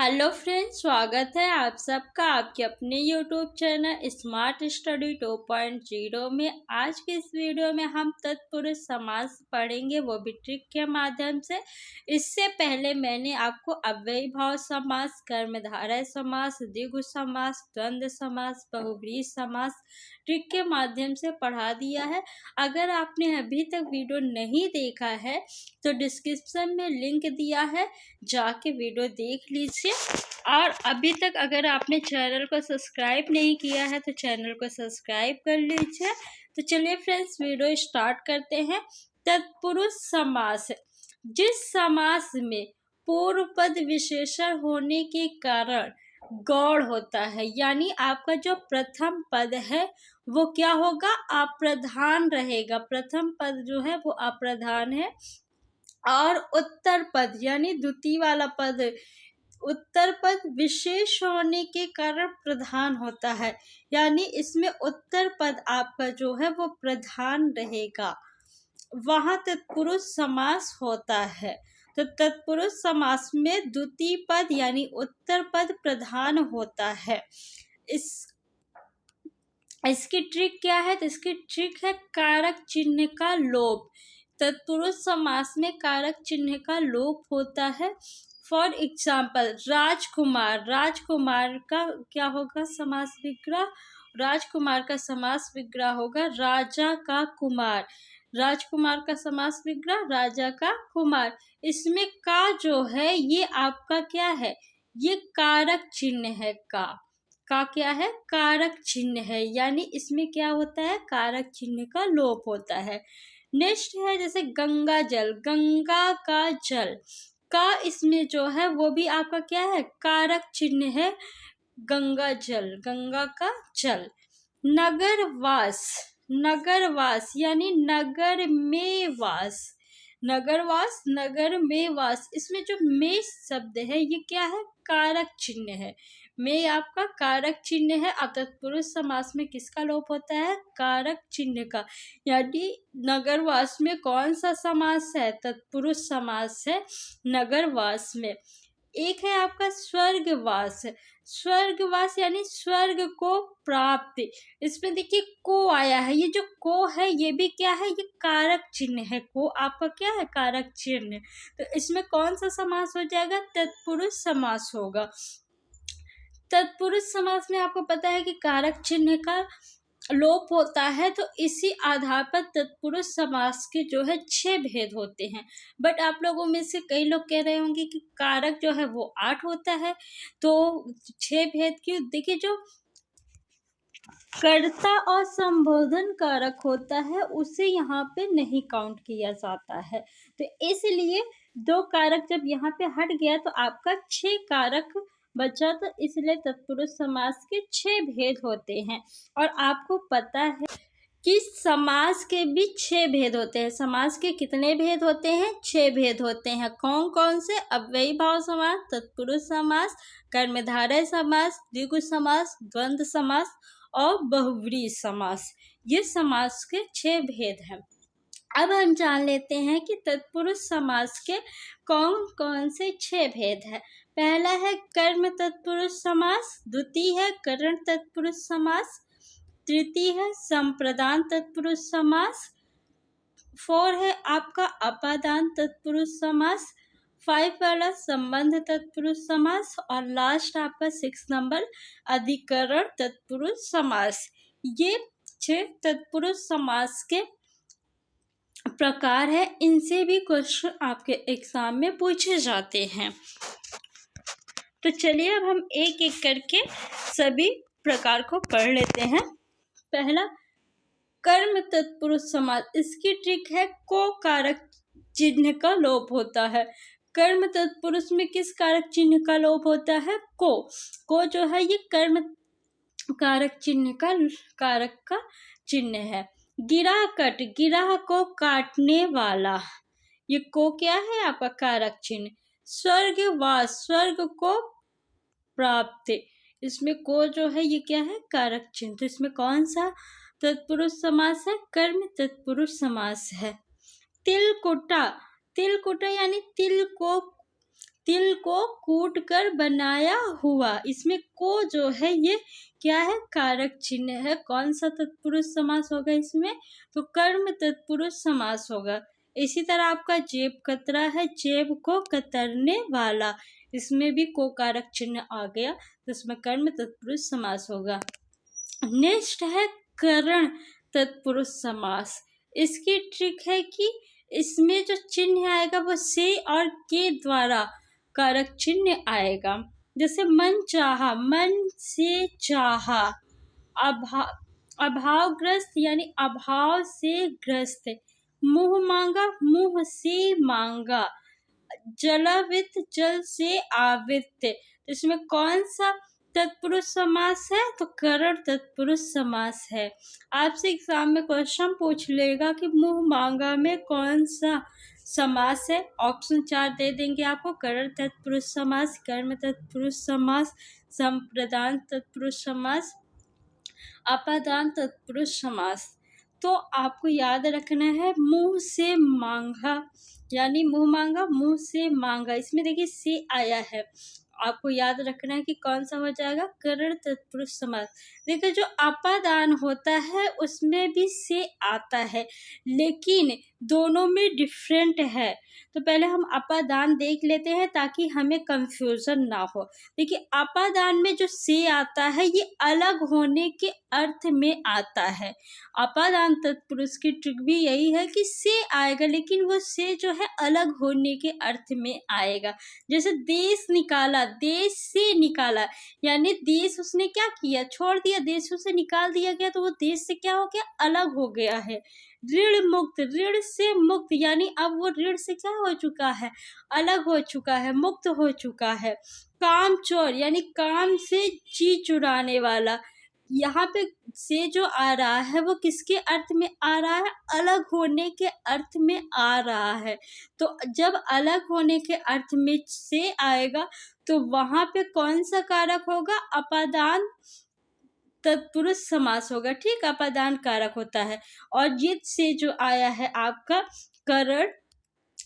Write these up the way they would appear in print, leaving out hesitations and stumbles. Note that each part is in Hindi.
हेलो फ्रेंड्स, स्वागत है आप सबका आपके अपने यूट्यूब चैनल स्मार्ट स्टडी 2.0 में। आज के इस वीडियो में हम तत्पुरुष समास पढ़ेंगे, वो भी ट्रिक के माध्यम से। इससे पहले मैंने आपको अव्ययी भाव समास, कर्मधारय समास, द्विगु समास, द्वंद्व समास, बहुव्रीहि समास ट्रिक के माध्यम से पढ़ा दिया है। अगर आपने अभी तक वीडियो नहीं देखा है तो डिस्क्रिप्शन में लिंक दिया है, जाके वीडियो देख लीजिए। और अभी तक अगर आपने चैनल को सब्सक्राइब नहीं किया है तो चैनल को सब्सक्राइब कर लीजिए। तो चलिए फ्रेंड्स, वीडियो स्टार्ट करते हैं। तत्पुरुष समास, जिस समास में पूर्व पद विशेषण होने के कारण गौड़ होता है, यानी आपका जो प्रथम पद है वो क्या होगा, अप्रधान रहेगा। प्रथम पद जो है वो अप्रधान है और उत्तर पद यानी द्वितीय वाला पद, उत्तर पद विशेष होने के कारण प्रधान होता है, यानी इसमें उत्तर पद आपका जो है वो प्रधान रहेगा, वहां तत्पुरुष समास होता है। तो तत्पुरुष समास में द्वितीय पद यानी उत्तर पद प्रधान होता है। इसकी ट्रिक क्या है? तो इसकी ट्रिक है कारक चिन्ह का लोप। तत्पुरुष समास में कारक चिन्ह का लोप होता है। फॉर एग्जाम्पल, राजकुमार, राजकुमार का क्या होगा समास विग्रह? राजकुमार का समास विग्रह होगा राजा का कुमार। राजकुमार का समास विग्रह राजा का कुमार। इसमें का जो है ये आपका क्या है, ये कारक चिन्ह है। का क्या है? कारक चिन्ह है, यानी इसमें क्या होता है, कारक चिन्ह का लोप होता है। नेक्स्ट है जैसे गंगा जल, गंगा का जल, का इसमें जो है वो भी आपका क्या है, कारक चिन्ह है, गंगा जल, गंगा का जल। नगरवास, नगरवास यानी नगर में वास, नगरवास, नगर में वास, इसमें जो में शब्द है ये क्या है, कारक चिन्ह है। में आपका कारक चिन्ह है। अब तत्पुरुष समास में किसका लोप होता है, कारक चिन्ह का। यानी नगरवास में कौन सा समास है, तत्पुरुष समास है नगरवास में। एक है आपका स्वर्गवास, स्वर्गवास यानी स्वर्ग को प्राप्त। इसमें देखिए को आया है, ये जो को है ये भी क्या है, ये कारक चिन्ह है। को आपका क्या है, कारक चिन्ह। तो इसमें कौन सा समास हो जाएगा, तत्पुरुष समास होगा। तत्पुरुष समास में आपको पता है कि कारक चिन्ह का लोप होता है, तो इसी आधार पर तत्पुरुष समास के जो है 6 भेद होते हैं। बट आप लोगों में से कई लोग कह रहे होंगे कि कारक जो है वो 8 होता है, तो 6 भेद क्यों? देखिए, जो कर्ता और संबोधन कारक होता है उसे यहाँ पे नहीं काउंट किया जाता है, तो इसलिए 2 कारक जब यहाँ पे हट गया तो आपका 6 कारक बचा। तो इसलिए तत्पुरुष समास के 6 भेद होते हैं। और आपको पता है कि समास के भी 6 भेद होते हैं। समास के कितने भेद होते हैं? 6 भेद होते हैं। कौन कौन से? अव्ययी भाव समास, तत्पुरुष समास, कर्मधारय समास, द्विगु समास, द्वंद्व समास और बहुव्रीहि समास। ये समास के 6 भेद हैं। अब हम जान लेते हैं कि तत्पुरुष समास के कौन कौन से 6 भेद हैं। पहला है कर्म तत्पुरुष समास, द्वितीय है करण तत्पुरुष समास, तृतीय है संप्रदान तत्पुरुष समास, 4 है आपका अपादान तत्पुरुष समास, 5 वाला संबंध तत्पुरुष समास और लास्ट आपका 6 नंबर अधिकरण तत्पुरुष समास। ये 6 तत्पुरुष समास के प्रकार है। इनसे भी क्वेश्चन आपके एग्जाम में पूछे जाते हैं। तो चलिए अब हम एक एक करके सभी प्रकार को पढ़ लेते हैं। पहला कर्म तत्पुरुष समास, इसकी ट्रिक है को कारक चिन्ह का लोप होता है। कर्म तत्पुरुष में किस कारक चिन्ह का लोप होता है? को जो है ये कर्म कारक चिन्ह का कारक का चिन्ह है। गिरा कट, गिरा को काटने वाला, ये को क्या है आपका कारक चिन्ह। स्वर्गवास, स्वर्ग को प्राप्त, इसमें को जो है ये क्या है, कारक चिन्ह। तो इसमें कौन सा तत्पुरुष समास है? कर्म तत्पुरुष समास है। तिलकुटा, तिलकुटा यानी तिल को तिल को कूट कर बनाया हुआ। इसमें को जो है ये क्या है, कारक चिन्ह है। कौन सा तत्पुरुष समास होगा इसमें, तो कर्म तत्पुरुष समास होगा। इसी तरह आपका जेब कतरा है, जेब को कतरने वाला, इसमें भी को कारक चिन्ह आ गया, तो इसमें कर्म तत्पुरुष समास होगा। नेक्स्ट है करण तत्पुरुष समास। इसकी ट्रिक है कि इसमें जो चिन्ह आएगा वो से और के द्वारा कारक चिन्ह आएगा। जैसे मन चाहा, मन से चाहा, अभावग्रस्त यानी अभाव से ग्रस्त, मुंह मांगा, मुंह से मांगा, जलावित, जल से आवित। इसमें कौन सा तत्पुरुष समास है, तो करण तत्पुरुष समास है। आपसे एग्जाम में क्वेश्चन पूछ लेगा कि मुंह मांगा में कौन सा समास है, ऑप्शन 4 दे देंगे आपको, करण तत्पुरुष समास, कर्म तत्पुरुष समास, संप्रदान तत्पुरुष समास, अपादान तत्पुरुष समास। तो आपको याद रखना है मुंह से मांगा, यानी मुंह मांगा, मुंह से मांगा, इसमें देखिए से आया है, आपको याद रखना है कि कौन सा हो जाएगा, करण तत्पुरुष समास। देखिए जो अपादान होता है उसमें भी से आता है, लेकिन दोनों में डिफरेंट है। तो पहले हम अपादान देख लेते हैं ताकि हमें कंफ्यूजन ना हो। देखिए अपादान में जो से आता है ये अलग होने के अर्थ में आता है। अपादान तत्पुरुष की ट्रिक भी यही है कि से आएगा, लेकिन वो से जो है अलग होने के अर्थ में आएगा। जैसे देश निकाला, देश से निकाला, यानी देश उसने क्या किया, छोड़ दिया, देश उसे निकाल दिया गया, तो वो देश से क्या हो गया, अलग हो गया है। ऋण मुक्त, ऋण से मुक्त, यानी अब वो ऋण से क्या हो चुका है, अलग हो चुका है, मुक्त हो चुका है। काम चोर, यानी काम से चीज चुराने वाला, यहाँ पे से जो आ रहा है वो किसके अर्थ में आ रहा है, अलग होने के अर्थ में आ रहा है। तो जब अलग होने के अर्थ में से आएगा तो वहां पे कौन सा कारक होगा, अपादान तत्पुरुष समास होगा। ठीक, अपादान कारक होता है। और ये से जो आया है आपका करण,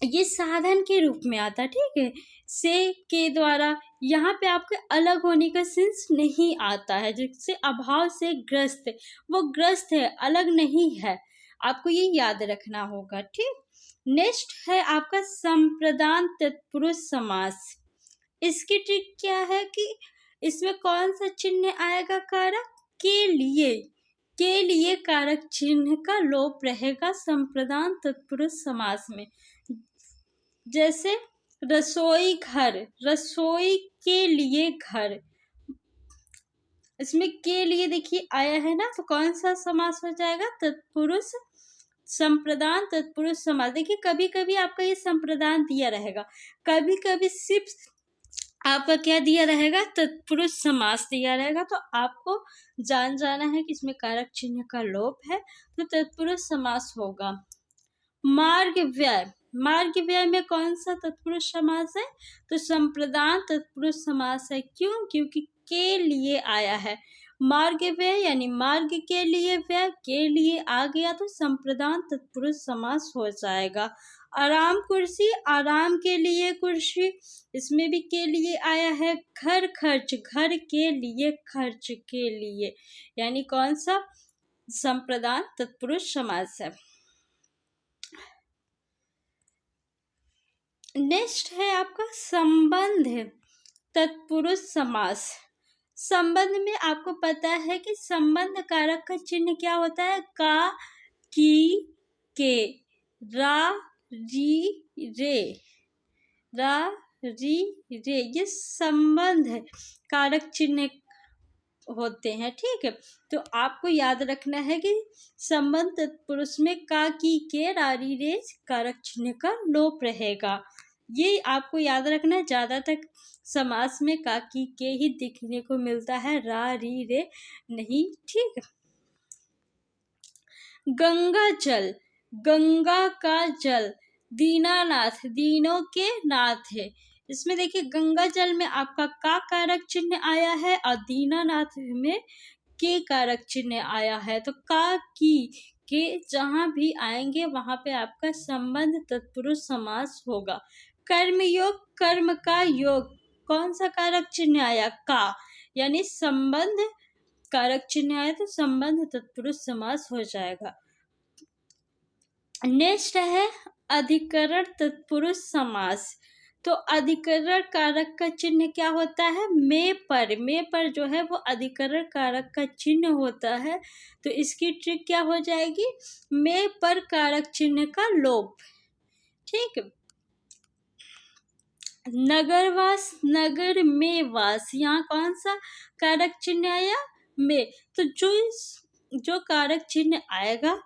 ये साधन के रूप में आता है। ठीक है, से के द्वारा यहाँ पे आपके अलग होने का सेंस नहीं आता है। जिससे अभाव से ग्रस्त, वो ग्रस्त है, अलग नहीं है, आपको ये याद रखना होगा। ठीक, नेक्स्ट है आपका संप्रदान तत्पुरुष समास। इसकी ट्रिक क्या है कि इसमें कौन सा चिन्ह आएगा, कारक के लिए कारक चिन्ह का लोप रहेगा संप्रदान तत्पुरुष समास में। जैसे रसोई घर, रसोई के लिए घर, इसमें के लिए देखिए आया है ना, तो कौन सा समास हो जाएगा, तत्पुरुष संप्रदान तत्पुरुष समास। देखिए कभी कभी आपका ये संप्रदान दिया रहेगा, कभी कभी सिर्फ आपका क्या दिया रहेगा, तत्पुरुष समास दिया रहेगा। तो आपको जाना है कि इसमें कारक चिन्ह का लोप है, तो तत्पुरुष समास होगा। मार्ग व्यय, मार्ग व्यय में कौन सा तत्पुरुष समास है, तो संप्रदान तत्पुरुष समास है। क्यों, क्योंकि के लिए आया है। मार्ग व्यय यानी मार्ग के लिए, व्यय के लिए आ गया तो संप्रदान तत्पुरुष समास हो जाएगा। आराम कुर्सी, आराम के लिए कुर्सी, इसमें भी के लिए आया है। घर खर्च, घर के लिए, खर्च के लिए, यानी कौन सा, संप्रदान तत्पुरुष समास है। नेक्स्ट है आपका संबंध तत्पुरुष समास। संबंध में आपको पता है कि संबंध कारक का चिन्ह क्या होता है, का, की, के, रा, री, रे, रा, री, रे, ये संबंध कारक चिन्ह होते हैं। ठीक है, तो आपको याद रखना है कि संबंध तत्पुरुष में का, की, के, रा, री, रे कारक चिन्ह का लोप रहेगा। ये आपको याद रखना है, ज्यादातर समास में का, की, के ही दिखने को मिलता है, रा, री, रे नहीं। ठीक, गंगा जल, गंगा का जल, दीनानाथ, दीनों के नाथ है। इसमें देखिए गंगा जल में आपका का कारक चिन्ह आया है और दीनानाथ में के कारक चिन्ह आया है। तो का, की, के जहां भी आएंगे वहां पे आपका संबंध तत्पुरुष समास होगा। कर्मयोग, कर्म का योग, कौन सा कारक चिन्ह आया? का, यानी संबंध कारक चिन्ह आया तो संबंध तत्पुरुष समास हो जाएगा। नेक्स्ट है अधिकरण तत्पुरुष समास। तो अधिकरण कारक का चिन्ह क्या होता है? में पर जो है वो अधिकरण कारक का चिन्ह होता है। तो इसकी ट्रिक क्या हो जाएगी? में पर कारक चिन्ह का लोप। ठीक, नगरवास, नगर में वास, यहाँ कौन सा कारक चिन्ह आया? में। तो जो कारक चिन्ह आएगा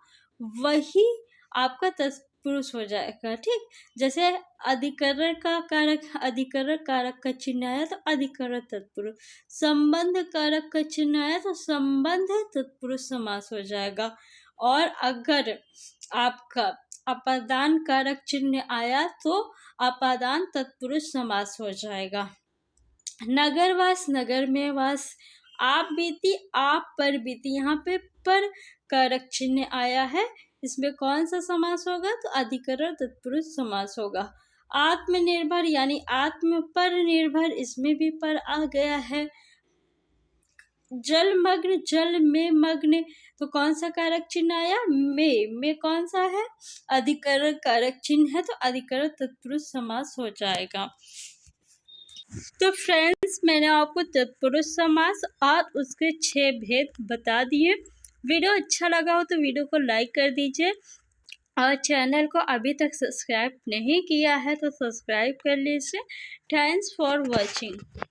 वही आपका तत्पुरुष हो जाएगा। ठीक, जैसे अधिकरण कारक का चिन्ह आया तो अधिकरण तत्पुरुष, संबंध कारक का चिन्ह आया तो संबंध तत्पुरुष समास हो जाएगा। और अगर आपका अपादान कारक चिन्ह आया तो अपादान तत्पुरुष समास हो जाएगा। नगरवास, नगर में वास, आप बीती, आप पर बीती, यहाँ पे पर कारक चिन्ह आया है, इसमें कौन सा समास होगा? तो अधिकरण तत्पुरुष समास होगा। आत्मनिर्भर यानी आत्म पर निर्भर, इसमें भी पर आ गया है। जलमग्न, जल में मग्न, तो कौन सा कारक चिन्ह आया? में कौन सा है? अधिकरण कारक चिन्ह है तो अधिकरण तत्पुरुष समास हो जाएगा। तो फ्रेंड्स, मैंने आपको तत्पुरुष समास और उसके 6 भेद बता दिए। वीडियो अच्छा लगा हो तो वीडियो को लाइक कर दीजिए और चैनल को अभी तक सब्सक्राइब नहीं किया है तो सब्सक्राइब कर लीजिए। Thanks for watching.